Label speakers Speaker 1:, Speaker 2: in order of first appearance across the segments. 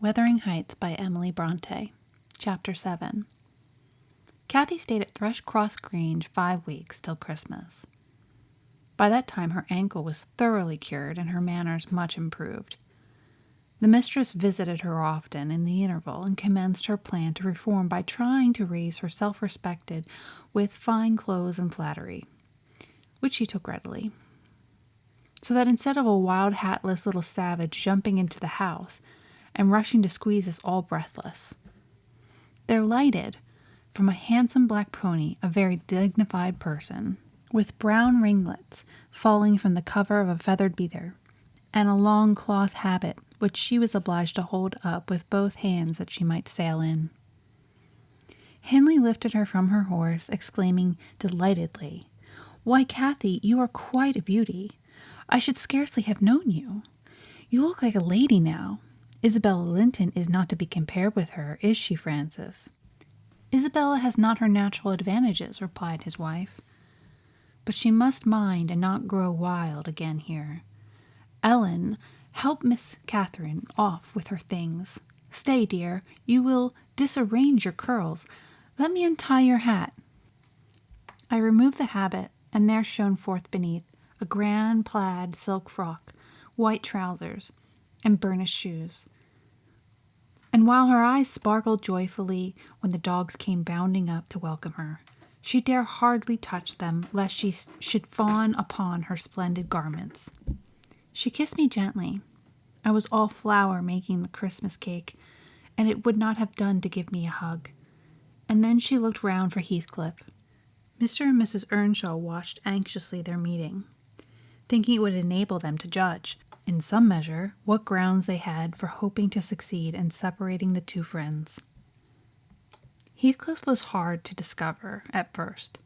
Speaker 1: Wuthering Heights by Emily Brontë. Chapter 7. Cathy stayed at Thrush-Cross Grange 5 weeks, till Christmas. By that time her ankle was thoroughly cured and her manners much improved. The mistress visited her often in the interval and commenced her plan to reform by trying to raise her self-respect with fine clothes and flattery, which she took readily. So that instead of a wild, hatless little savage jumping into the house and rushing to squeeze us all breathless, there lighted from a handsome black pony a very dignified person, with brown ringlets falling from the cover of a feathered beater, and a long cloth habit which she was obliged to hold up with both hands that she might sail in. Hindley lifted her from her horse, exclaiming delightedly, "Why, Cathy, you are quite a beauty. I should scarcely have known you. You look like a lady now. Isabella Linton is not to be compared with her, is she, Frances?" "Isabella has not her natural advantages," replied his wife. "But she must mind and not grow wild again here. Ellen, help Miss Catherine off with her things. Stay, dear, you will disarrange your curls. Let me untie your hat." I removed the habit, and there shone forth beneath a grand plaid silk frock, white trousers, and burnished shoes. And while her eyes sparkled joyfully when the dogs came bounding up to welcome her, she dare hardly touch them lest she should fawn upon her splendid garments. She kissed me gently. I was all flour making the Christmas cake, and it would not have done to give me a hug. And then she looked round for Heathcliff. Mr. and Mrs. Earnshaw watched anxiously their meeting, thinking it would enable them to judge, in some measure, what grounds they had for hoping to succeed in separating the two friends. Heathcliff was hard to discover at first.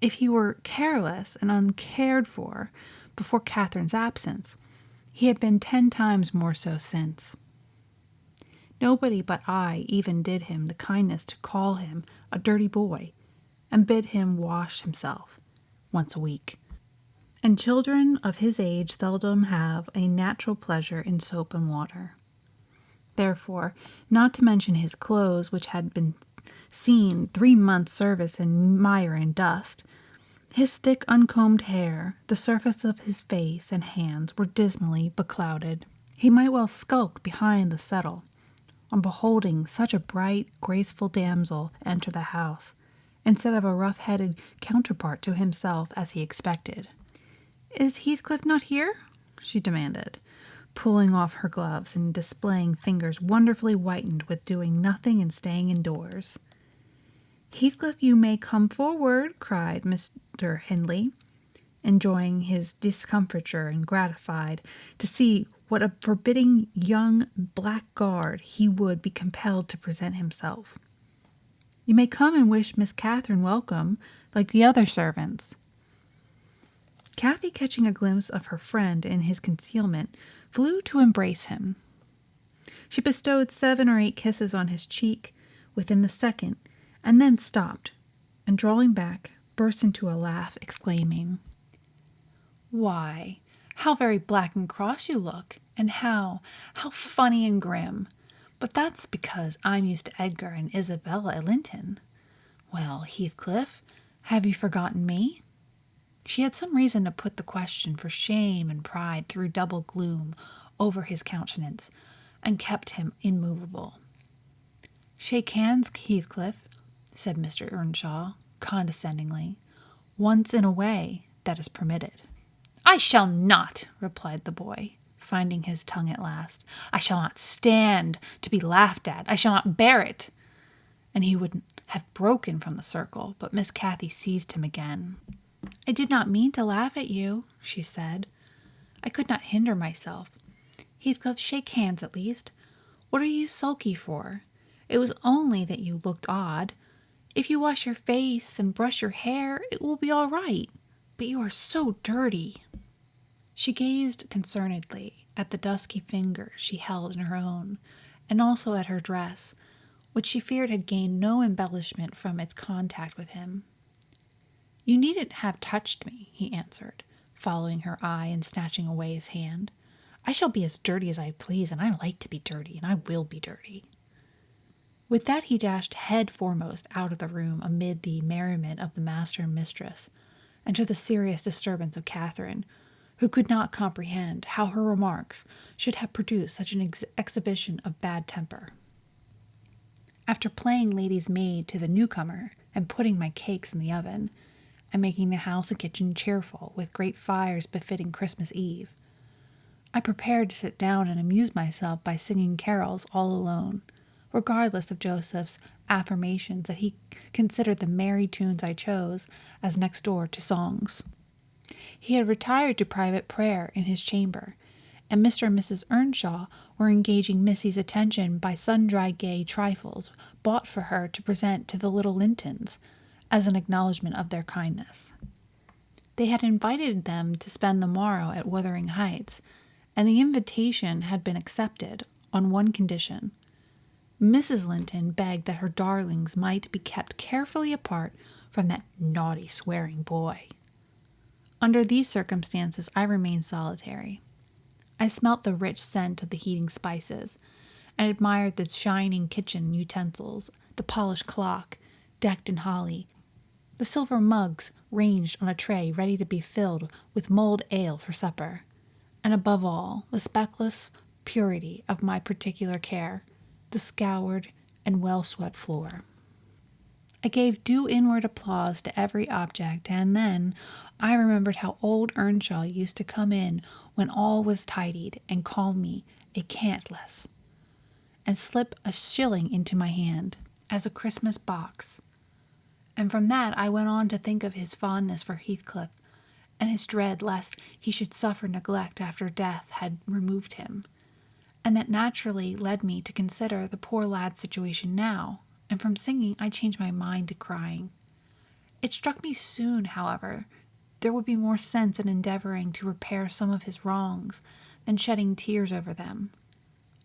Speaker 1: If he were careless and uncared for before Catherine's absence, he had been 10 times more so since. Nobody but I even did him the kindness to call him a dirty boy, and bid him wash himself once a week. And children of his age seldom have a natural pleasure in soap and water. Therefore, not to mention his clothes, which had been seen 3 months' service in mire and dust, his thick uncombed hair, the surface of his face and hands were dismally beclouded. He might well skulk behind the settle on beholding such a bright, graceful damsel enter the house, instead of a rough-headed counterpart to himself as he expected. "Is Heathcliff not here?" she demanded, pulling off her gloves and displaying fingers wonderfully whitened with doing nothing and staying indoors. "Heathcliff, you may come forward," cried Mr. Hindley, enjoying his discomfiture and gratified to see what a forbidding young blackguard he would be compelled to present himself. "You may come and wish Miss Catherine welcome, like the other servants." Cathy, catching a glimpse of her friend in his concealment, flew to embrace him. She bestowed 7 or 8 kisses on his cheek within the second, and then stopped, and drawing back, burst into a laugh, exclaiming, "Why, how very black and cross you look, and how funny and grim! But that's because I'm used to Edgar and Isabella at Linton. Well, Heathcliff, have you forgotten me?" She had some reason to put the question, for shame and pride threw double gloom over his countenance, and kept him immovable. "Shake hands, Heathcliff," said Mr. Earnshaw, condescendingly. "Once in a way, that is permitted." "I shall not," replied the boy, finding his tongue at last. "I shall not stand to be laughed at. I shall not bear it." And he would have broken from the circle, but Miss Cathy seized him again. "I did not mean to laugh at you," she said. "I could not hinder myself. Heathcliff, shake hands at least. What are you sulky for? It was only that you looked odd. If you wash your face and brush your hair, it will be all right. But you are so dirty." She gazed concernedly at the dusky fingers she held in her own, and also at her dress, which she feared had gained no embellishment from its contact with him. "You needn't have touched me," he answered, following her eye and snatching away his hand. I shall be as dirty as I please, and I like to be dirty, and I will be dirty." With that he dashed head foremost out of the room amid the merriment of the master and mistress, and to the serious disturbance of Catherine, who could not comprehend how her remarks should have produced such an exhibition of bad temper. After playing lady's maid to the newcomer, and putting my cakes in the oven, and making the house and kitchen cheerful with great fires befitting Christmas Eve, I prepared to sit down and amuse myself by singing carols all alone, regardless of Joseph's affirmations that he considered the merry tunes I chose as next door to songs. He had retired to private prayer in his chamber, and Mr. and Mrs. Earnshaw were engaging Missy's attention by sundry gay trifles bought for her to present to the little Lintons as an acknowledgment of their kindness. They had invited them to spend the morrow at Wuthering Heights, and the invitation had been accepted on one condition. Mrs. Linton begged that her darlings might be kept carefully apart from that naughty swearing boy. Under these circumstances I remained solitary. I smelt the rich scent of the heating spices, and admired the shining kitchen utensils, the polished clock, decked in holly, the silver mugs ranged on a tray ready to be filled with mulled ale for supper, and above all, the speckless purity of my particular care, the scoured and well-swept floor. I gave due inward applause to every object, and then I remembered how old Earnshaw used to come in when all was tidied and call me a cantless, and slip a shilling into my hand as a Christmas box. And from that I went on to think of his fondness for Heathcliff, and his dread lest he should suffer neglect after death had removed him, and that naturally led me to consider the poor lad's situation now, and from singing I changed my mind to crying. It struck me soon, however, there would be more sense in endeavoring to repair some of his wrongs than shedding tears over them.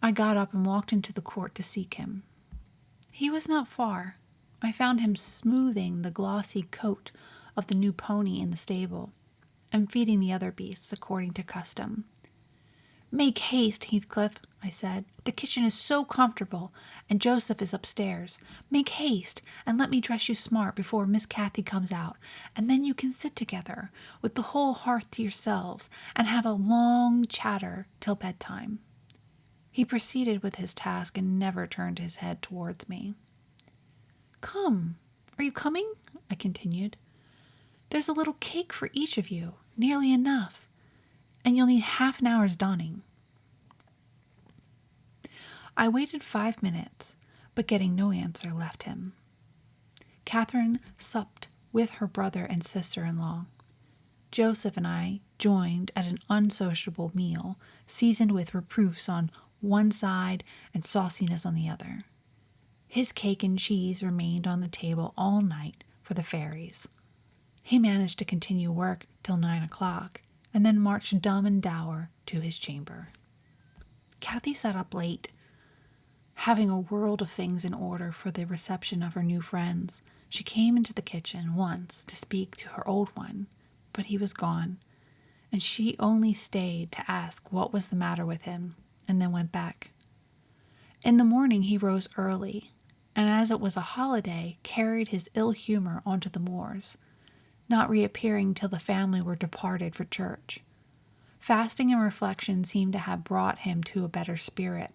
Speaker 1: I got up and walked into the court to seek him. He was not far. I found him smoothing the glossy coat of the new pony in the stable, and feeding the other beasts according to custom. "Make haste, Heathcliff," I said. "The kitchen is so comfortable, and Joseph is upstairs. Make haste, and let me dress you smart before Miss Cathy comes out, and then you can sit together, with the whole hearth to yourselves, and have a long chatter till bedtime." He proceeded with his task and never turned his head towards me. "Come, are you coming?" I continued. "There's a little cake for each of you, nearly enough, and you'll need half an hour's donning." I waited 5 minutes, but getting no answer, left him. Catherine supped with her brother and sister-in-law. Joseph and I joined at an unsociable meal, seasoned with reproofs on one side and sauciness on the other. His cake and cheese remained on the table all night for the fairies. He managed to continue work till 9 o'clock, and then marched dumb and dour to his chamber. Cathy sat up late, having a world of things in order for the reception of her new friends. She came into the kitchen once to speak to her old one, but he was gone, and she only stayed to ask what was the matter with him, and then went back. In the morning he rose early, and as it was a holiday, carried his ill humor onto the moors, not reappearing till the family were departed for church. Fasting and reflection seemed to have brought him to a better spirit.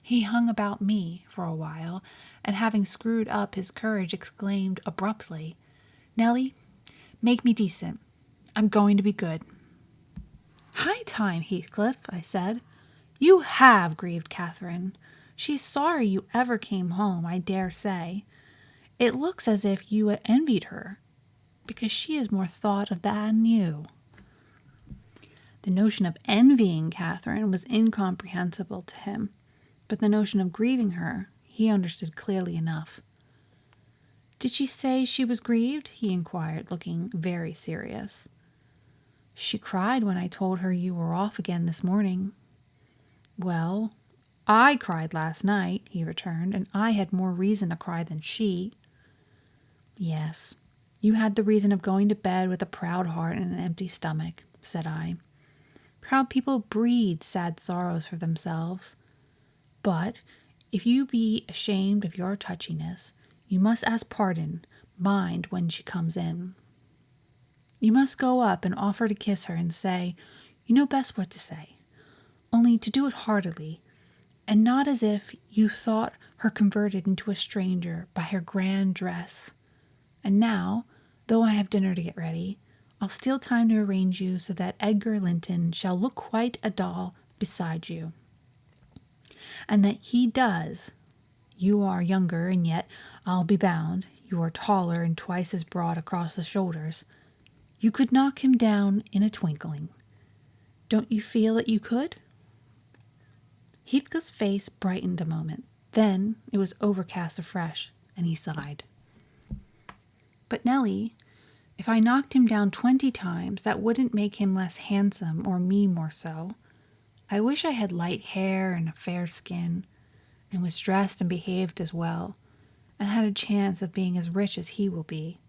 Speaker 1: He hung about me for a while, and having screwed up his courage, exclaimed abruptly, "Nelly, make me decent. I'm going to be good." "High time, Heathcliff," I said. "You have grieved Catherine. She's sorry you ever came home, I dare say. It looks as if you envied her, because she is more thought of than you." The notion of envying Catherine was incomprehensible to him, but the notion of grieving her he understood clearly enough. "Did she say she was grieved?" he inquired, looking very serious. "She cried when I told her you were off again this morning." "Well, I cried last night," he returned, "and I had more reason to cry than she." "Yes, you had the reason of going to bed with a proud heart and an empty stomach," said I. Proud people breed sad sorrows for themselves. But if you be ashamed of your touchiness, you must ask pardon, mind, when she comes in. You must go up and offer to kiss her and say, you know best what to say, only to do it heartily, and not as if you thought her converted into a stranger by her grand dress. And now, though I have dinner to get ready, I'll steal time to arrange you so that Edgar Linton shall look quite a doll beside you. And that he does. You are younger, and yet, I'll be bound, you are taller and twice as broad across the shoulders. You could knock him down in a twinkling. Don't you feel that you could? Heathcliff's face brightened a moment. Then it was overcast afresh, and he sighed. But Nelly, if I knocked him down 20 times, that wouldn't make him less handsome or me more so. I wish I had light hair and a fair skin, and was dressed and behaved as well, and had a chance of being as rich as he will be.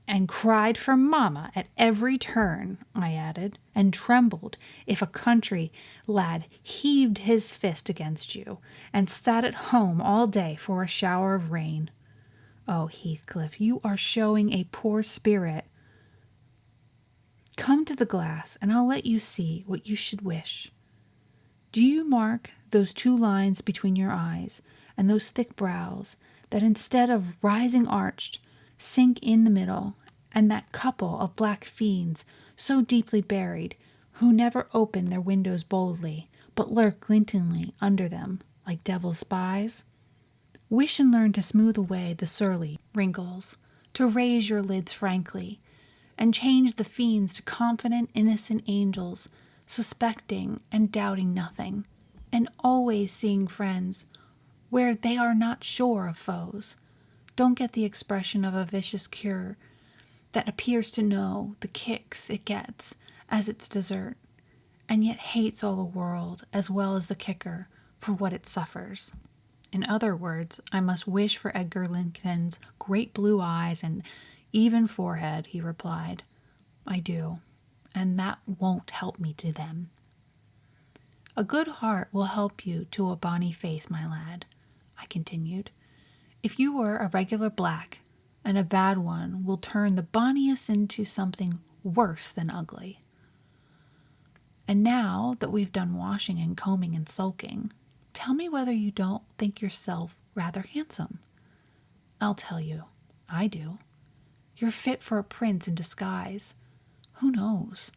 Speaker 1: And cried for mamma at every turn, I added, and trembled if a country lad heaved his fist against you, and sat at home all day for a shower of rain. Oh, Heathcliff, you are showing a poor spirit. Come to the glass, and I'll let you see what you should wish. Do you mark those 2 lines between your eyes, and those thick brows, that instead of rising arched, sink in the middle, and that couple of black fiends so deeply buried, who never open their windows boldly, but lurk glintingly under them, like devil's spies? Wish and learn to smooth away the surly wrinkles, to raise your lids frankly, and change the fiends to confident, innocent angels, suspecting and doubting nothing, and always seeing friends where they are not sure of foes. Don't get the expression of a vicious cure that appears to know the kicks it gets as its dessert, and yet hates all the world as well as the kicker for what it suffers. In other words, I must wish for Edgar Linton's great blue eyes and even forehead, he replied. I do, and that won't help me to them. A good heart will help you to a bonny face, my lad, I continued. If you were a regular black, and a bad one will turn the bonniest into something worse than ugly. And now that we've done washing and combing and sulking, tell me whether you don't think yourself rather handsome. I'll tell you, I do. You're fit for a prince in disguise. Who knows?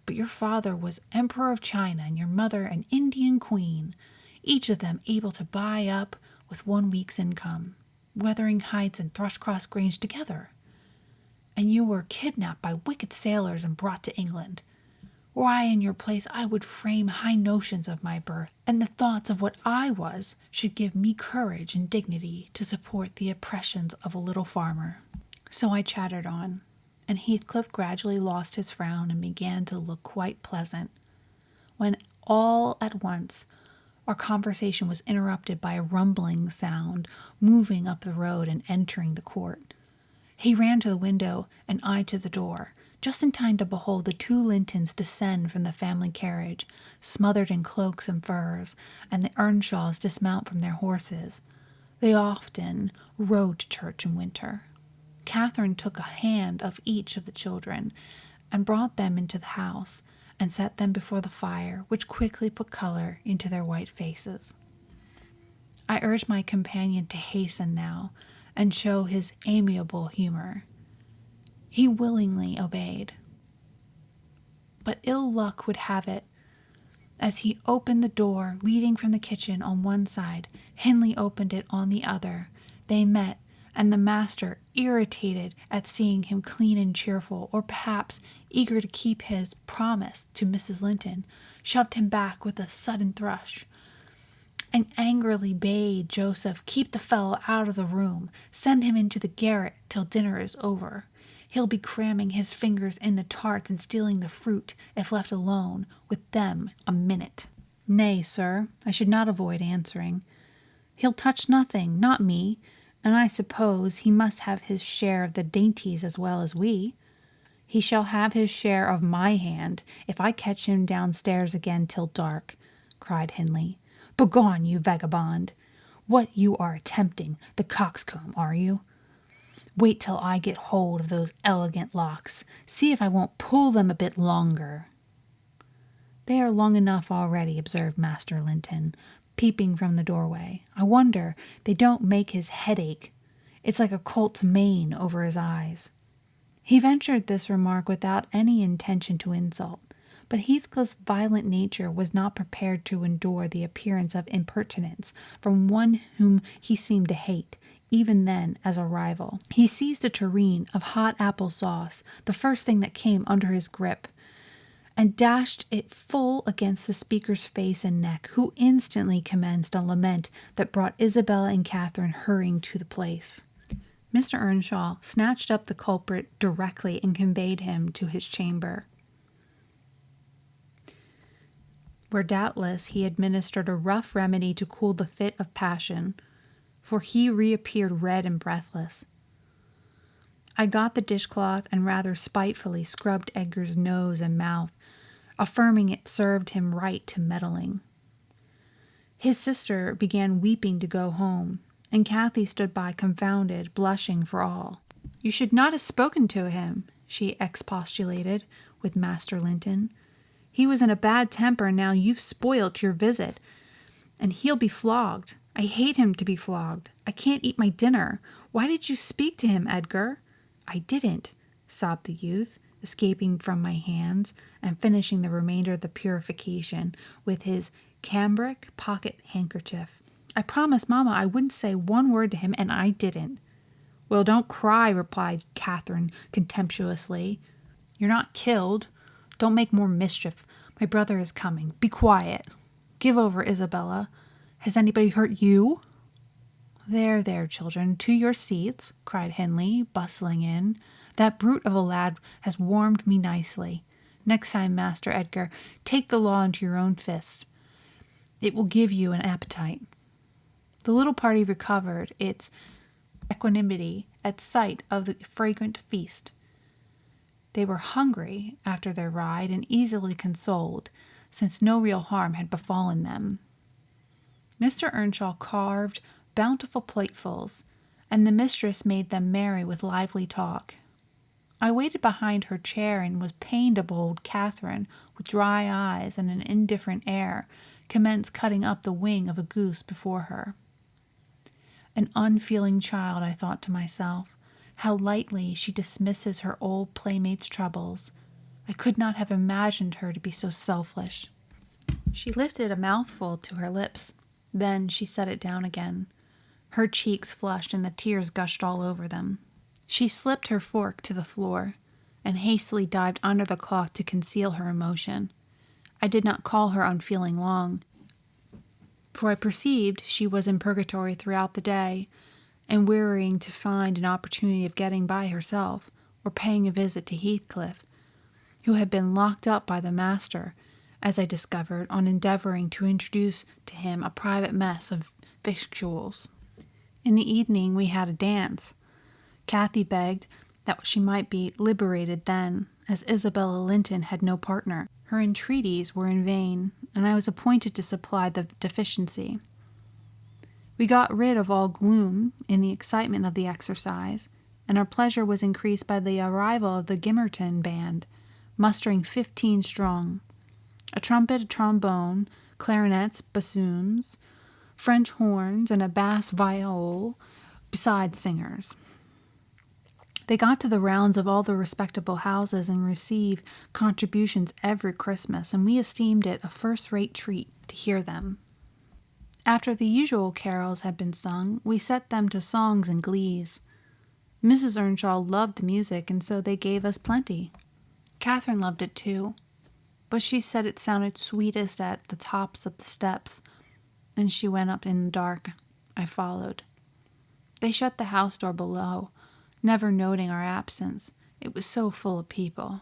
Speaker 1: But your father was Emperor of China and your mother an Indian queen, each of them able to buy up with 1 week's income, Wuthering Heights and Thrushcross Grange together. And you were kidnapped by wicked sailors and brought to England. Were I in your place, I would frame high notions of my birth, and the thoughts of what I was should give me courage and dignity to support the oppressions of a little farmer. So I chattered on, and Heathcliff gradually lost his frown and began to look quite pleasant, when all at once our conversation was interrupted by a rumbling sound moving up the road and entering the court. He ran to the window and I to the door, just in time to behold the 2 Lintons descend from the family carriage, smothered in cloaks and furs, and the Earnshaws dismount from their horses. They often rode to church in winter. Catherine took a hand of each of the children and brought them into the house, and set them before the fire, which quickly put color into their white faces. I urged my companion to hasten now, and show his amiable humor. He willingly obeyed. But ill luck would have it, as he opened the door leading from the kitchen on one side, Hindley opened it on the other. They met, and the master, irritated at seeing him clean and cheerful, or perhaps eager to keep his promise to Mrs. Linton, shoved him back with a sudden thrush, and angrily bade Joseph keep the fellow out of the room, send him into the garret till dinner is over. He'll be cramming his fingers in the tarts and stealing the fruit, if left alone with them a minute. Nay, sir, I should not avoid answering. He'll touch nothing, not me, and I suppose he must have his share of the dainties as well as we. He shall have his share of my hand if I catch him downstairs again till dark, cried Hindley. Begone, you vagabond! What, you are attempting the coxcomb, are you? Wait till I get hold of those elegant locks. See if I won't pull them a bit longer. They are long enough already, observed Master Linton, peeping from the doorway. I wonder they don't make his head ache. It's like a colt's mane over his eyes. He ventured this remark without any intention to insult, but Heathcliff's violent nature was not prepared to endure the appearance of impertinence from one whom he seemed to hate, even then as a rival. He seized a tureen of hot apple sauce, the first thing that came under his grip, and dashed it full against the speaker's face and neck, who instantly commenced a lament that brought Isabella and Catherine hurrying to the place. Mr. Earnshaw snatched up the culprit directly and conveyed him to his chamber, where doubtless he administered a rough remedy to cool the fit of passion, for he reappeared red and breathless. I got the dishcloth and rather spitefully scrubbed Edgar's nose and mouth, affirming it served him right to meddling. His sister began weeping to go home, and Cautley stood by confounded, blushing for all. You should not have spoken to him, she expostulated with Master Linton. He was in a bad temper, and now you've spoilt your visit, and he'll be flogged. I hate him to be flogged. I can't eat my dinner. Why did you speak to him, Edgar? I didn't, sobbed the youth, escaping from my hands and finishing the remainder of the purification with his cambric pocket handkerchief. I promised Mamma I wouldn't say one word to him, and I didn't. Well, don't cry, replied Catherine contemptuously. You're not killed. Don't make more mischief. My brother is coming. Be quiet. Give over, Isabella. Has anybody hurt you? There, there, children, to your seats, cried Hindley, bustling in. That brute of a lad has warmed me nicely. Next time, Master Edgar, take the law into your own fists. It will give you an appetite. The little party recovered its equanimity at sight of the fragrant feast. They were hungry after their ride and easily consoled, since no real harm had befallen them. Mr. Earnshaw carved bountiful platefuls, and the mistress made them merry with lively talk. I waited behind her chair and was pained to behold Catherine, with dry eyes and an indifferent air, commence cutting up the wing of a goose before her. An unfeeling child, I thought to myself. How lightly she dismisses her old playmate's troubles. I could not have imagined her to be so selfish. She lifted a mouthful to her lips. Then she set it down again. Her cheeks flushed and the tears gushed all over them. She slipped her fork to the floor and hastily dived under the cloth to conceal her emotion. I did not call her unfeeling long, for I perceived she was in purgatory throughout the day, and wearying to find an opportunity of getting by herself, or paying a visit to Heathcliff, who had been locked up by the master, as I discovered, on endeavoring to introduce to him a private mess of victuals. In the evening we had a dance. Cautley begged that she might be liberated then, as Isabella Linton had no partner. Her entreaties were in vain, and I was appointed to supply the deficiency. We got rid of all gloom in the excitement of the exercise, and our pleasure was increased by the arrival of the Gimmerton band, mustering 15 strong. A trumpet, a trombone, clarinets, bassoons, French horns, and a bass viol, besides singers. They got to the rounds of all the respectable houses and received contributions every Christmas, and we esteemed it a first-rate treat to hear them. After the usual carols had been sung, we set them to songs and glees. Mrs. Earnshaw loved the music, and so they gave us plenty. Catherine loved it too, but she said it sounded sweetest at the tops of the steps, and she went up in the dark. I followed. They shut the house door below, never noting our absence. It was so full of people.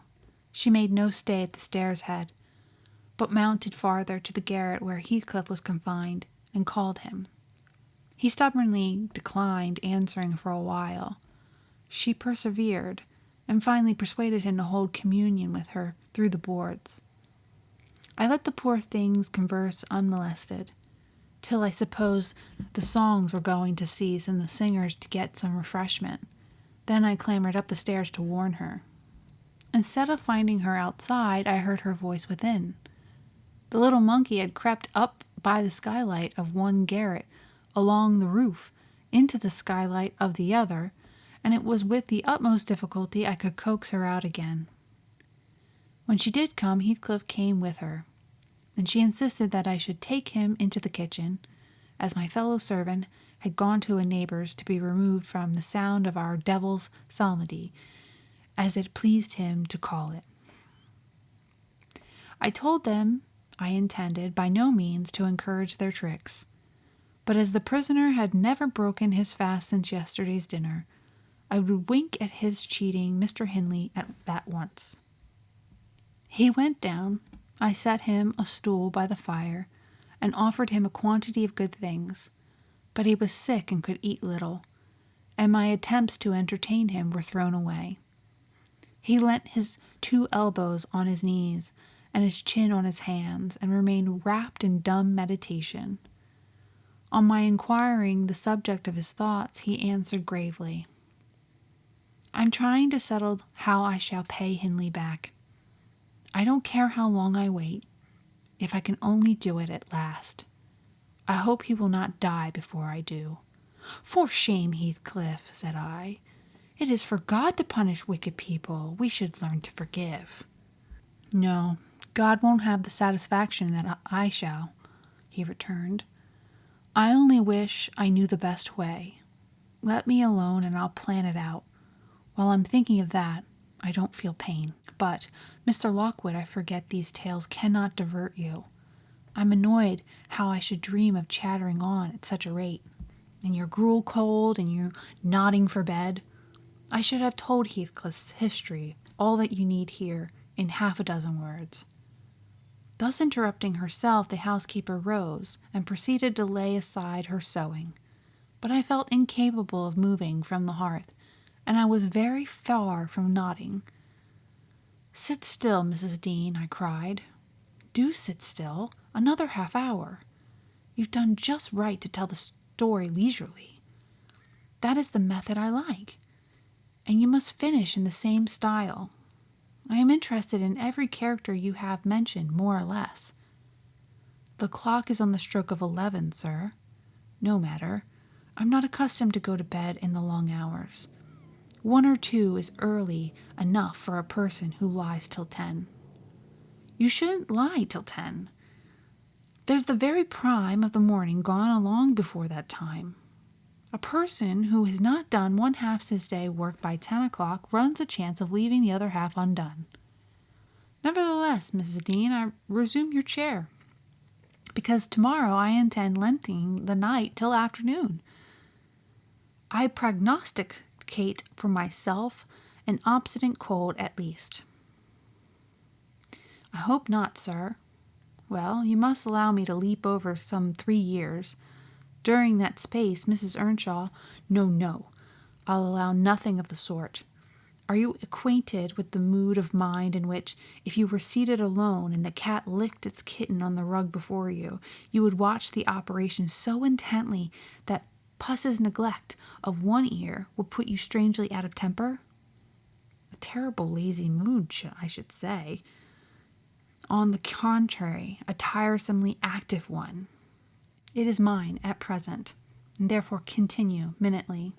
Speaker 1: She made no stay at the stairs head, but mounted farther to the garret where Heathcliff was confined, and called him. He stubbornly declined answering for a while. She persevered, and finally persuaded him to hold communion with her through the boards. I let the poor things converse unmolested, till I supposed the songs were going to cease and the singers to get some refreshment. Then I clambered up the stairs to warn her. Instead of finding her outside, I heard her voice within. The little monkey had crept up by the skylight of one garret, along the roof, into the skylight of the other, and it was with the utmost difficulty I could coax her out again. When she did come, Heathcliff came with her, and she insisted that I should take him into the kitchen, as my fellow servant had gone to a neighbour's to be removed from the sound of our devil's psalmody, as it pleased him to call it. I told them I intended by no means to encourage their tricks, but as the prisoner had never broken his fast since yesterday's dinner, I would wink at his cheating Mr. Hindley at that once. He went down. I set him a stool by the fire, and offered him a quantity of good things, but he was sick and could eat little, and my attempts to entertain him were thrown away. He leant his 2 elbows on his knees, and his chin on his hands, and remained wrapped in dumb meditation. On my inquiring the subject of his thoughts, he answered gravely, "I'm trying to settle how I shall pay Hindley back. I don't care how long I wait, if I can only do it at last. I hope he will not die before I do." "For shame, Heathcliff," said I. "It is for God to punish wicked people. We should learn to forgive." "No, God won't have the satisfaction that I shall," he returned. "I only wish I knew the best way. Let me alone and I'll plan it out. While I'm thinking of that, I don't feel pain. But, Mr. Lockwood, I forget these tales cannot divert you. I'm annoyed how I should dream of chattering on at such a rate, and your gruel cold, and you nodding for bed. I should have told Heathcliff's history, all that you need hear, in 6 words." Thus interrupting herself, the housekeeper rose, and proceeded to lay aside her sewing. But I felt incapable of moving from the hearth, and I was very far from nodding. "Sit still, Mrs. Dean," I cried. "Do sit still. Another half hour. You've done just right to tell the story leisurely. That is the method I like. And you must finish in the same style. I am interested in every character you have mentioned, more or less." "The clock is on the stroke of 11, sir." "No matter. I'm not accustomed to go to bed in the long hours. 1 or 2 is early enough for a person who lies till 10. "You shouldn't lie till 10. There's the very prime of the morning gone long before that time. A person who has not done 1/2 his day work by 10 o'clock runs a chance of leaving the other half undone. Nevertheless, Mrs. Dean, I resume your chair, because tomorrow I intend lengthening the night till afternoon. I prognosticate for myself an obstinate cold at least." "I hope not, sir." "Well, you must allow me to leap over some 3 years. During that space, Mrs. Earnshaw—" No, I'll allow nothing of the sort. Are you acquainted with the mood of mind in which, if you were seated alone and the cat licked its kitten on the rug before you, you would watch the operation so intently that Puss's neglect of one ear would put you strangely out of temper? A terrible lazy mood, I should say. On the contrary, a tiresomely active one. It is mine at present, and therefore continue minutely.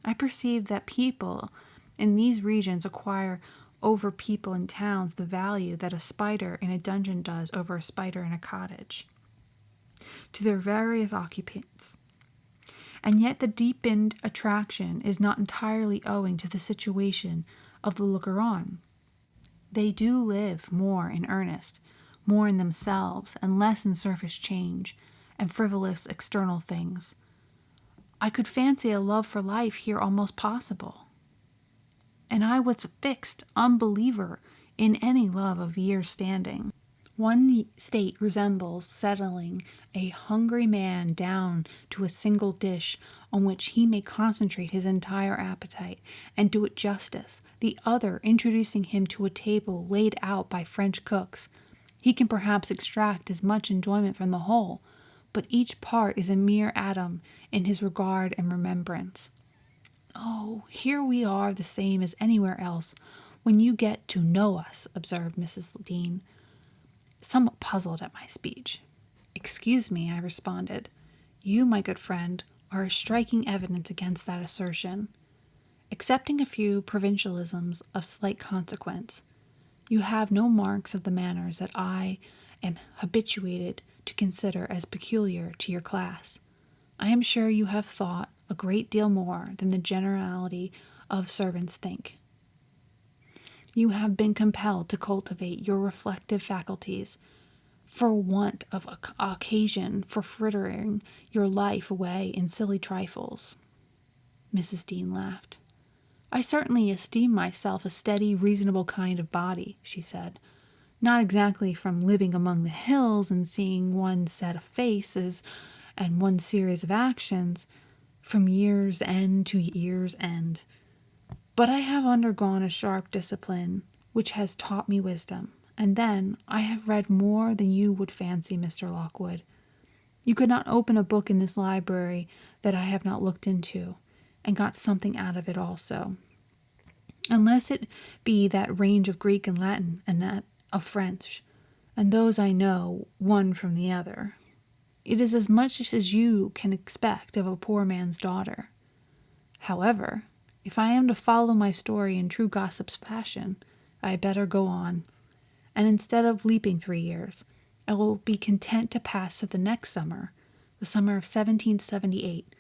Speaker 1: I perceive that people in these regions acquire over people in towns the value that a spider in a dungeon does over a spider in a cottage, to their various occupants. And yet the deepened attraction is not entirely owing to the situation of the looker-on. They do live more in earnest, more in themselves, and less in surface change and frivolous external things. I could fancy a love for life here almost possible. And I was a fixed unbeliever in any love of years' standing. One state resembles settling a hungry man down to a single dish on which he may concentrate his entire appetite and do it justice, the other introducing him to a table laid out by French cooks. He can perhaps extract as much enjoyment from the whole, but each part is a mere atom in his regard and remembrance. "Oh, here we are the same as anywhere else when you get to know us," observed Mrs. Dean, somewhat puzzled at my speech. "Excuse me," I responded. "You, my good friend, are a striking evidence against that assertion. Excepting a few provincialisms of slight consequence, you have no marks of the manners that I am habituated to consider as peculiar to your class. I am sure you have thought a great deal more than the generality of servants think. You have been compelled to cultivate your reflective faculties for want of occasion for frittering your life away in silly trifles." Mrs. Dean laughed. "I certainly esteem myself a steady, reasonable kind of body," she said. "Not exactly from living among the hills and seeing one set of faces and one series of actions from year's end to year's end. But I have undergone a sharp discipline which has taught me wisdom, and then I have read more than you would fancy, Mr. Lockwood. You could not open a book in this library that I have not looked into, and got something out of it also, unless it be that range of Greek and Latin and that of French, and those I know one from the other. It is as much as you can expect of a poor man's daughter. However, if I am to follow my story in true gossip's fashion, I had better go on, and instead of leaping 3 years, I will be content to pass to the next summer, the summer of 1778,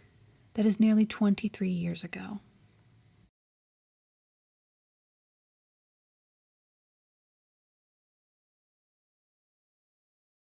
Speaker 1: that is nearly 23 years ago."